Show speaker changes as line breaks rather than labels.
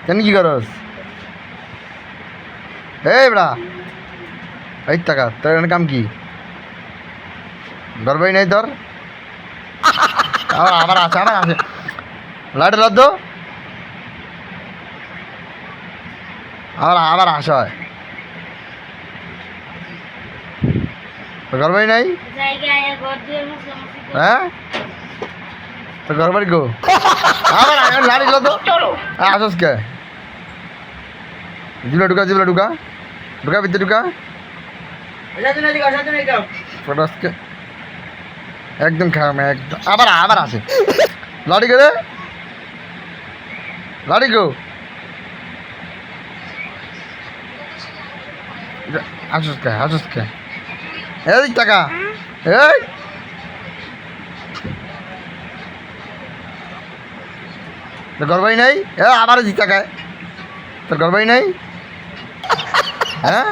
কেন কি করস এই বড়া এই টাকা তোর এখানে কাম কি গর্বই নাই তোর আবার আছে লাইট লাদ দো আবার আসা হয় গর্বই নাই হ্যাঁ তো গর্বই গো আবার লাড়ি লাদ দো আসস কে জিবলা ঢুকা ঢুকা ভিতরে ঢুকা ফটাসকে একদম খারাপ একদম আবার আসে লাড়ি করে লাড়ি গো আসুস কে এই টাকা এই তোর গর্বাই নাই আবার জি টাকায় তোর গর্বাই নাই হ্যাঁ